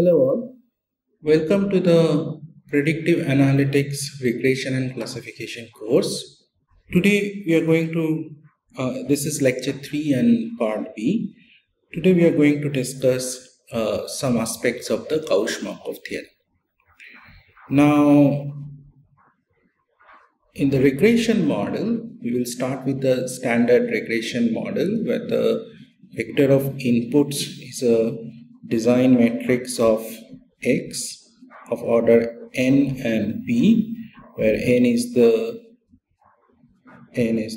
Hello all, welcome to the Predictive Analytics Regression and Classification course. Today we are going to, this is lecture 3 and part B. Today we are going to discuss some aspects of the Gauss-Markov theorem. Now, in the regression model, we will start with the standard regression model where the vector of inputs is a design matrix of X of order n and p, where n is the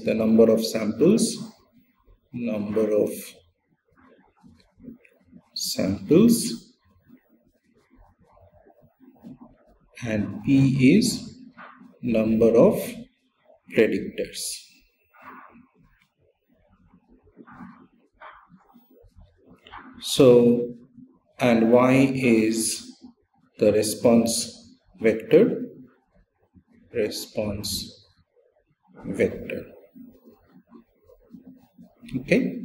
number of samples, and p is number of predictors. So, and y is the response vector. Okay.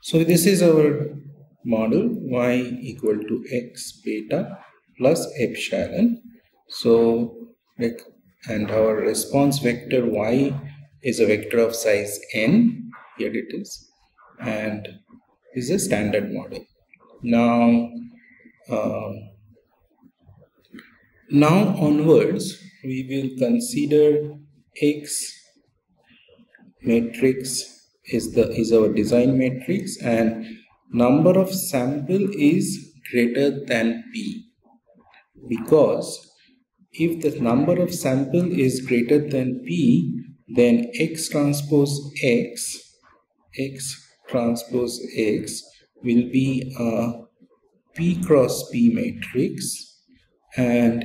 So this is our model, y equal to x beta plus epsilon. So, and our response vector y is a vector of size n, here it is, and is a standard model. Now onwards we will consider X matrix is our design matrix and number of sample is greater than p, because if the number of sample is greater than p, then X transpose X will be a P cross P matrix, and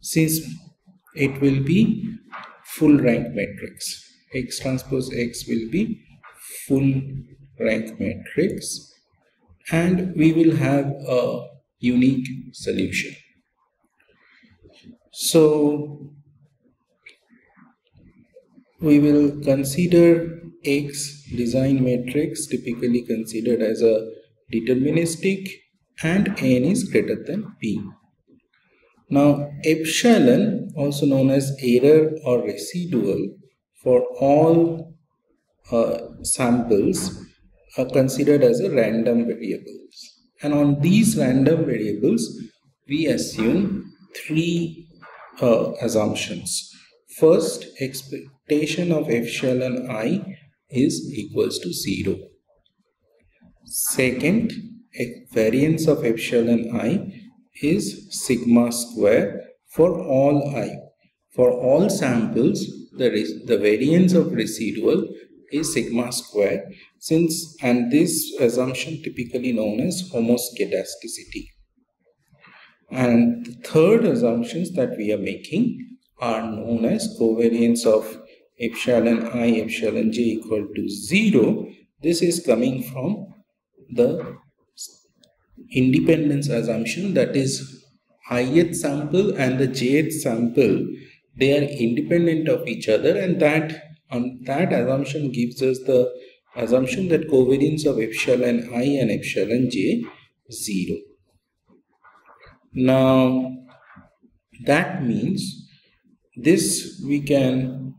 since it will be full rank matrix, X transpose X will be full rank matrix, and we will have a unique solution. So we will consider X design matrix, typically considered as a deterministic, and n is greater than p. Now epsilon, also known as error or residual, for all samples are considered as a random variables, and on these random variables we assume three assumptions. First, expectation of epsilon I is equals to 0. Second, variance of epsilon I is sigma square for all I. For all samples, the variance of residual is sigma square, and this assumption typically known as homoscedasticity. And the third assumptions that we are making are known as covariance of epsilon I, epsilon j equal to 0. This is coming from the independence assumption, that is ith sample and the jth sample, they are independent of each other, and that assumption gives us the assumption that covariance of epsilon I and epsilon j 0. Now that means this we can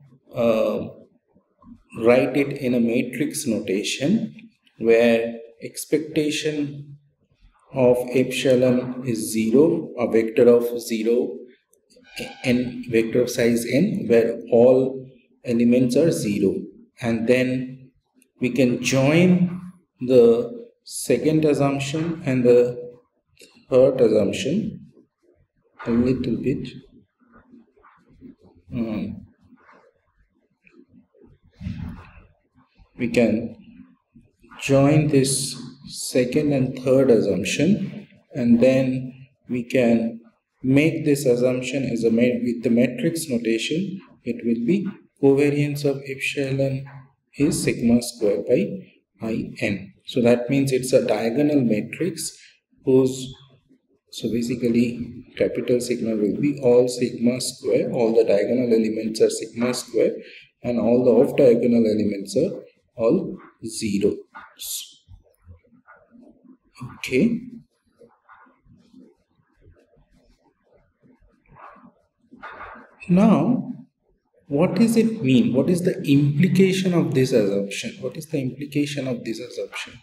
write it in a matrix notation where expectation of epsilon is 0, a vector of 0, n vector of size n, where all elements are 0, and then we can join the second assumption and the third assumption a little bit. We can join this second and third assumption, and then we can make this assumption as with the matrix notation. It will be covariance of epsilon is sigma square by in. So that means it's a diagonal matrix whose, so basically capital sigma will be all sigma square, all the diagonal elements are sigma square, and all the off diagonal elements are all 0. Okay. Now, what does it mean? What is the implication of this assumption? What is the implication of this assumption?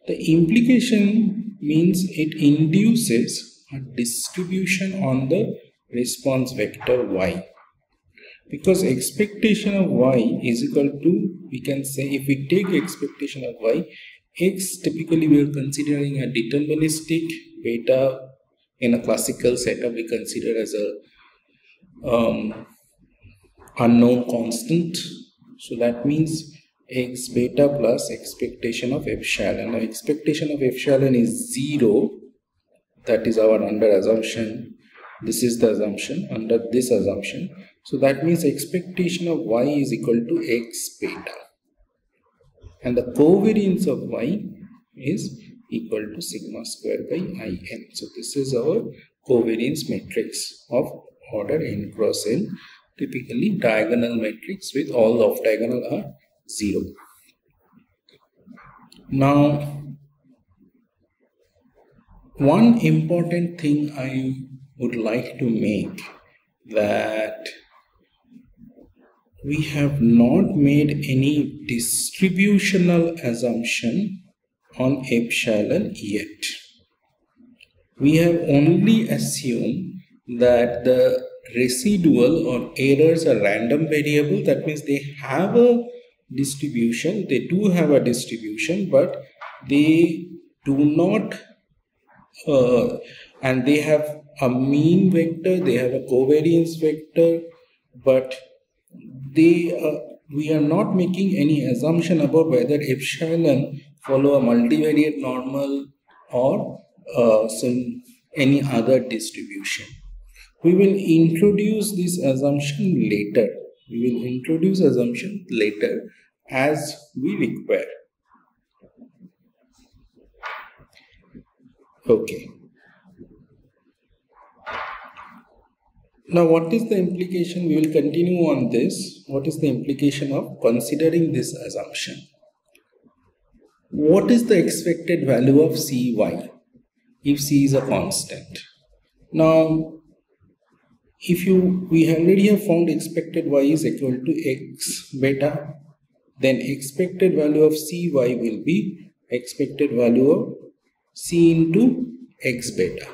The implication means it induces a distribution on the response vector y. Because expectation of y is equal to, we can say, if we take expectation of y, x typically we are considering a deterministic, beta in a classical setup we consider as a unknown constant. So that means x beta plus expectation of epsilon. Now expectation of epsilon is 0. That is our under assumption. This is the assumption under this assumption. So that means expectation of y is equal to x beta. And the covariance of y is equal to sigma square by in. So this is our covariance matrix of order n cross n, typically diagonal matrix with all off diagonal are 0. Now, one important thing I would like to make, that we have not made any distributional assumption on epsilon yet. We have only assumed that the residual or errors are random variable. That means they have a distribution, they do have a distribution, but they do not and they have a mean vector, they have a covariance vector, but we are not making any assumption about whether epsilon follow a multivariate normal or any other distribution. We will introduce this assumption later. We will introduce assumption later as we require. Okay. Now, what is the implication? We will continue on this. What is the implication of considering this assumption? What is the expected value of Cy if C is a constant? Now, if we already have found expected y is equal to x beta, then expected value of Cy will be expected value of C into x beta.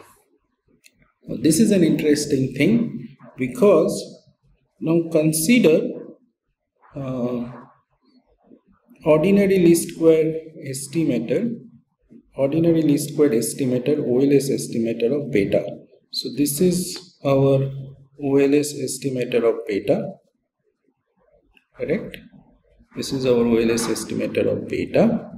Now, this is an interesting thing because now consider ordinary least square estimator, OLS estimator of beta. So this is our OLS estimator of beta, correct? This is our OLS estimator of beta.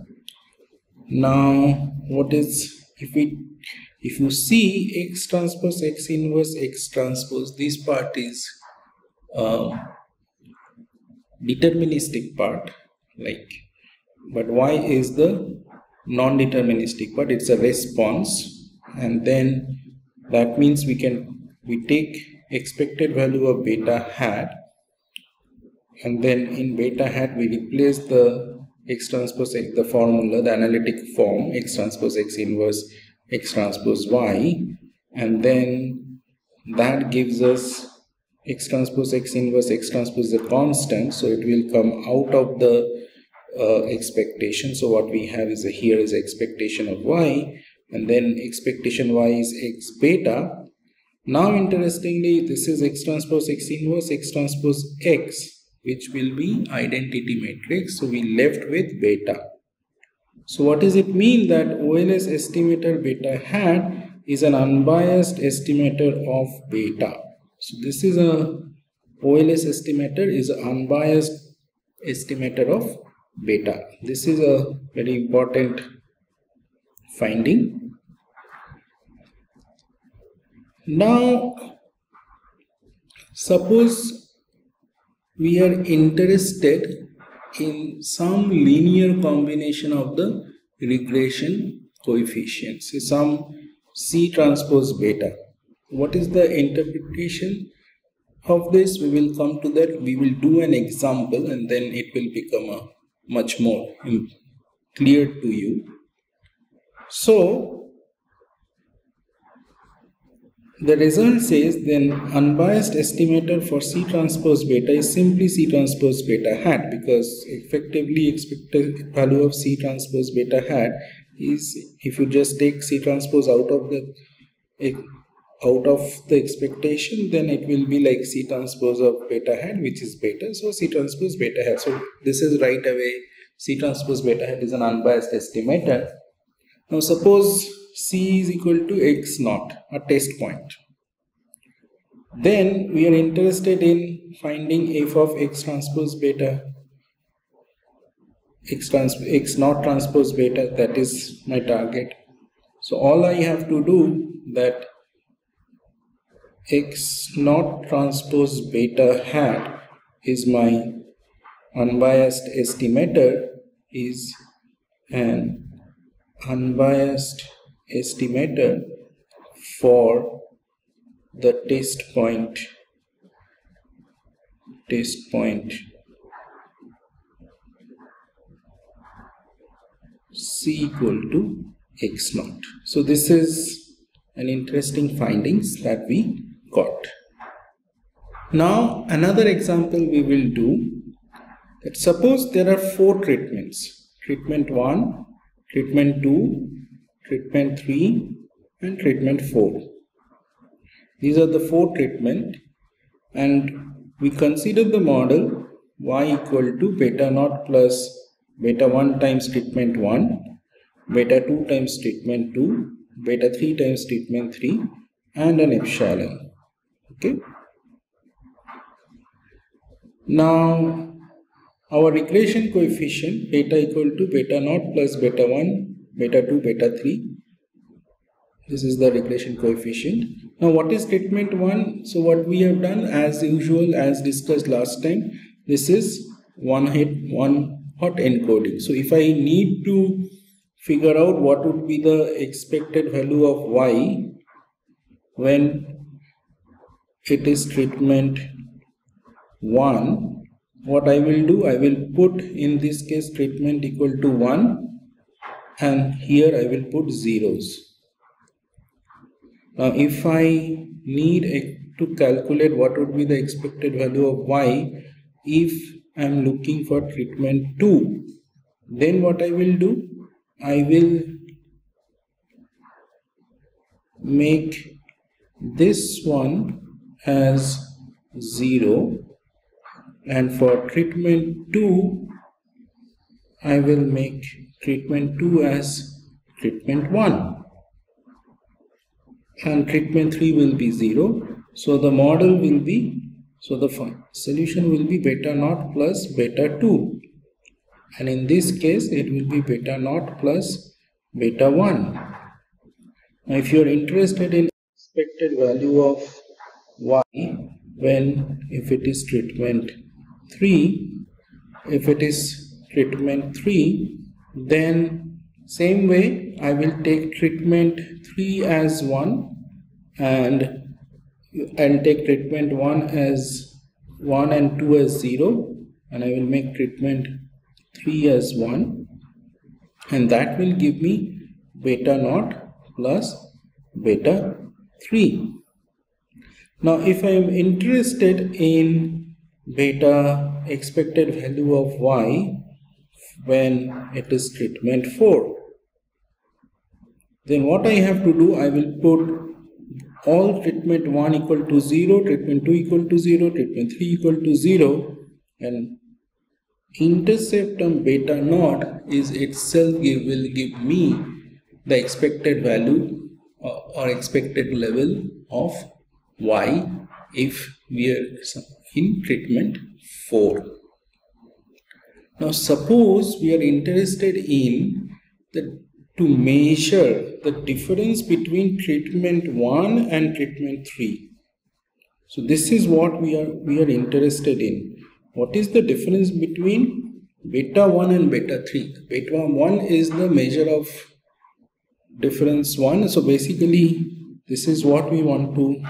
Now, what is, if you see x transpose x inverse x transpose, this part is deterministic part, but y is the non-deterministic part. It's a response, and then that means we take expected value of beta hat, and then in beta hat we replace the x transpose x, the formula, the analytic form, x transpose x inverse x transpose y, and then that gives us x transpose x inverse x transpose is a constant, so it will come out of the expectation. So what we have is here is expectation of y, and then expectation y is x beta. Now interestingly, this is x transpose x inverse x transpose x, which will be identity matrix. So we left with beta. So what does it mean? That OLS estimator beta hat is an unbiased estimator of beta. So this is a OLS estimator is an unbiased estimator of beta. This is a very important finding. Now, suppose we are interested in some linear combination of the regression coefficients, some C transpose beta. What is the interpretation of this? We will come to that. We will do an example and then it will become much more clear to you. So, the result says then unbiased estimator for C transpose beta is simply C transpose beta hat, because effectively expected value of C transpose beta hat is, if you just take C transpose out of the expectation, then it will be like C transpose of beta hat, which is beta, so C transpose beta hat. So this is right away C transpose beta hat is an unbiased estimator. Now suppose C is equal to x naught, a test point. Then we are interested in finding f of x transpose beta, x naught transpose beta, that is my target. So all I have to do that x naught transpose beta hat is my unbiased estimator, is an unbiased estimator for the test point C equal to x naught. So this is an interesting findings that we got. Now another example we will do, that suppose there are 4 treatments: treatment 1, treatment 2, treatment 3 and treatment 4. These are the 4 treatment, and we consider the model y equal to beta naught plus beta 1 times treatment 1, beta 2 times treatment 2, beta 3 times treatment 3 and an epsilon. Okay. Now our regression coefficient beta equal to beta naught plus beta 1, beta 2, beta 3. This is the regression coefficient. Now what is treatment 1? So what we have done, as usual, as discussed last time, this is one hot encoding. So if I need to figure out what would be the expected value of y when it is treatment 1, what I will do, I will put in this case treatment equal to 1 and here I will put zeros. Now if I need to calculate what would be the expected value of y if I am looking for treatment 2, then what I will do, I will make this one as 0, and for treatment 2 I will make treatment 2 as treatment 1. And treatment 3 will be 0. So the model will be, so the solution will be beta naught plus beta 2. And in this case, it will be beta naught plus beta 1. Now if you are interested in expected value of y when, if it is treatment 3, then same way I will take treatment 3 as 1 and take treatment 1 as 1 and 2 as 0, and I will make treatment 3 as 1, and that will give me beta naught plus beta 3. Now if I am interested in beta expected value of y when it is treatment 4, then what I have to do, I will put all treatment 1 equal to 0, treatment 2 equal to 0, treatment 3 equal to 0, and intercept on beta naught is itself will give me the expected value or expected level of y if we are in treatment 4. Now suppose we are interested in to measure the difference between treatment 1 and treatment 3. So this is what we are interested in. What is the difference between beta 1 and beta 3? Beta 1 is the measure of difference 1. So basically this is what we want to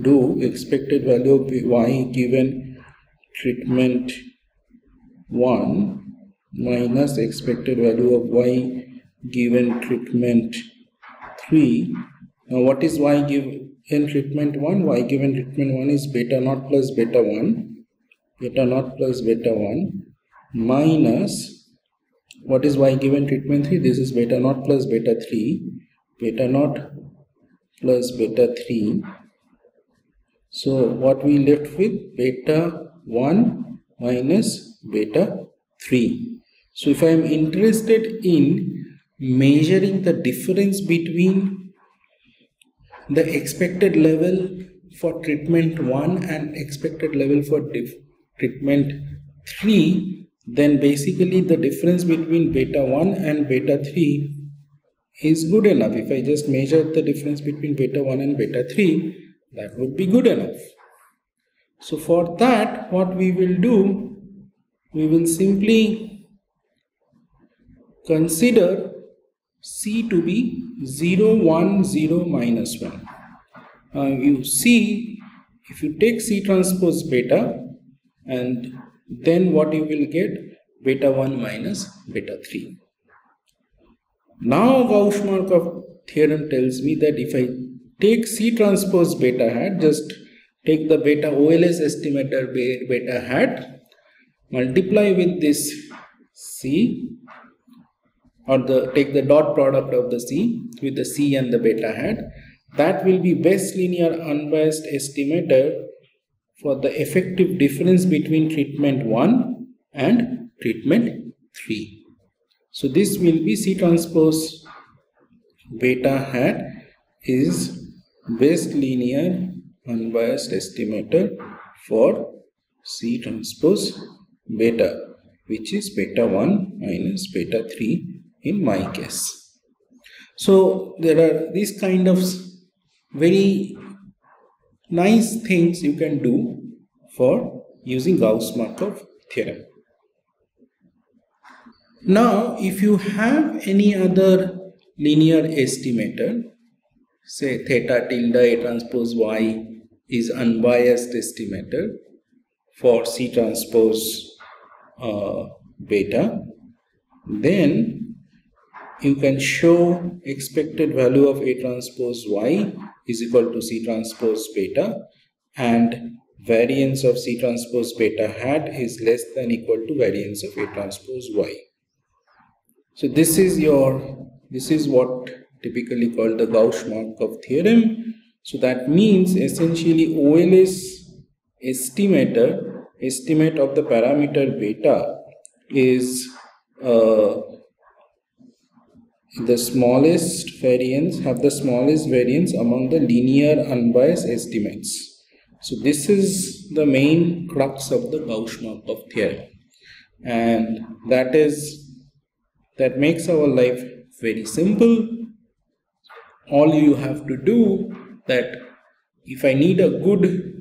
do, expected value of y given treatment 1 minus expected value of y given treatment 3 Now what is y given treatment 1? Y given treatment 1 is beta naught plus beta 1. Beta naught plus beta 1 minus, what is y given treatment 3? This is beta naught plus beta 3. Beta naught plus beta 3. So what we left with? Beta 1 minus beta 3. So if I am interested in measuring the difference between the expected level for treatment 1 and expected level for treatment 3, then basically the difference between beta 1 and beta 3 is good enough. If I just measure the difference between beta 1 and beta 3, that would be good enough. So for that, what we will do, we will simply consider C to be 0, 1, 0, minus 1. You see, if you take C transpose beta, and then what you will get? Beta 1 minus beta 3. Now Gauss-Markov theorem tells me that if I take C transpose beta hat, just take the beta OLS estimator beta hat, multiply with this C, or take the dot product of the C with the C and the beta hat. That will be best linear unbiased estimator for the effective difference between treatment 1 and treatment 3. So this will be C transpose beta hat is best linear unbiased estimator for C transpose beta, which is beta 1 minus beta 3 in my case. So there are these kind of very nice things you can do for using Gauss-Markov theorem. Now if you have any other linear estimator, say theta tilde A transpose Y is unbiased estimator for C transpose beta, then you can show expected value of A transpose Y is equal to C transpose beta, and variance of C transpose beta hat is less than equal to variance of A transpose Y. So this is what typically called the Gauss-Markov theorem. So that means essentially OLS estimate of the parameter beta is the smallest variance, among the linear unbiased estimates. So this is the main crux of the Gauss-Markov theorem, and that makes our life very simple. All you have to do that, if I need a good,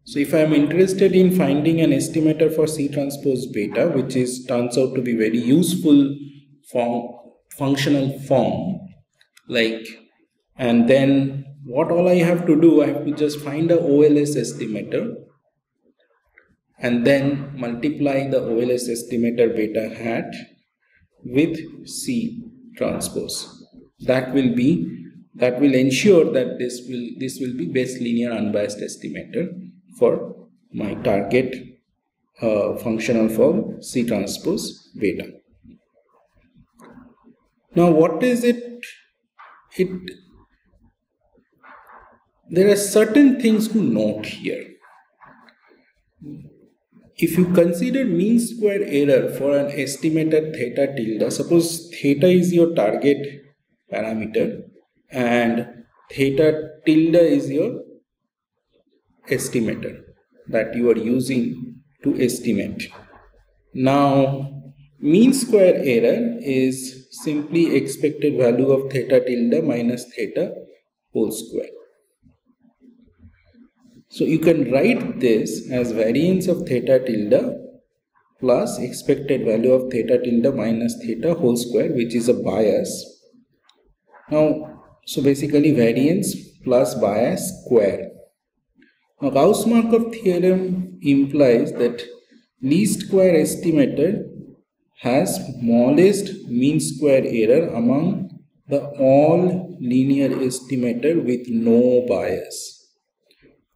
so if I am interested in finding an estimator for C transpose beta, which turns out to be very useful functional form, and then what all I have to do, I have to just find a OLS estimator and then multiply the OLS estimator beta hat with C transpose. That will ensure that this will be best linear unbiased estimator for my target functional form C transpose beta. Now what is it? There are certain things to note here. If you consider mean square error for an estimator theta tilde, suppose theta is your target parameter and theta tilde is your estimator that you are using to estimate. Now mean square error is simply expected value of theta tilde minus theta whole square. So you can write this as variance of theta tilde plus expected value of theta tilde minus theta whole square, which is a bias. Now, so basically variance plus bias square. Now Gauss-Markov theorem implies that least square estimator has smallest mean square error among the all linear estimator with no bias.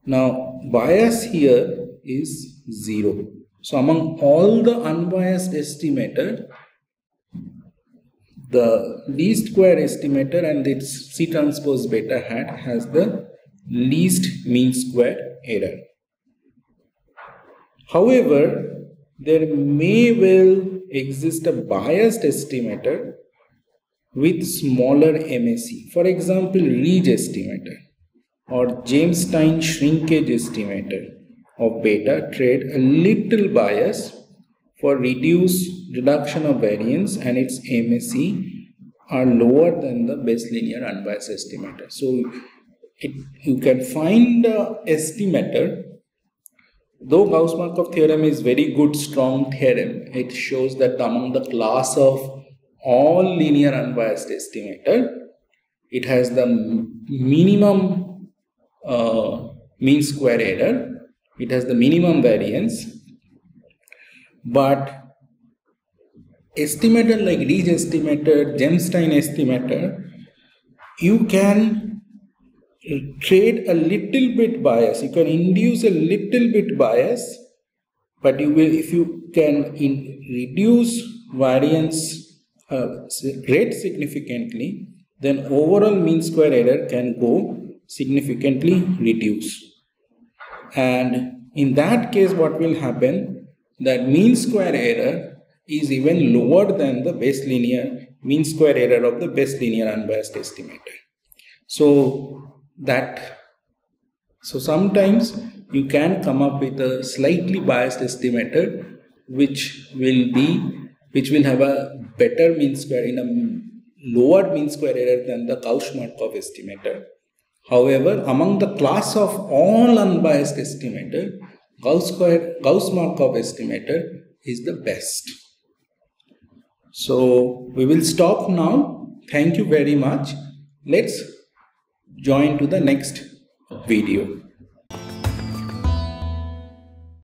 Now bias here is 0. So among all the unbiased estimator, the least square estimator and its C transpose beta hat has the least mean square error. However, there may well exist a biased estimator with smaller MSE. For example, Ridge estimator or James-Stein shrinkage estimator of beta trade a little bias for reduction of variance, and its MSE are lower than the best linear unbiased estimator. So you can find the estimator. Though Gauss-Markov theorem is very good, strong theorem, it shows that among the class of all linear unbiased estimator, it has the minimum mean square error, it has the minimum variance, but estimator like Ridge estimator, James-Stein estimator, you can trade a little bit bias, you can induce a little bit bias, but you will, if you can reduce variance rate significantly, then overall mean square error can go significantly reduce. And in that case, what will happen, that mean square error is even lower than the best linear mean square error of the best linear unbiased estimator. So sometimes you can come up with a slightly biased estimator which will have a better mean square, in a lower mean square error than the Gauss-Markov estimator. However, among the class of all unbiased estimator, Gauss-Markov estimator is the best. So we will stop now. Thank you very much. Let's join to the next video.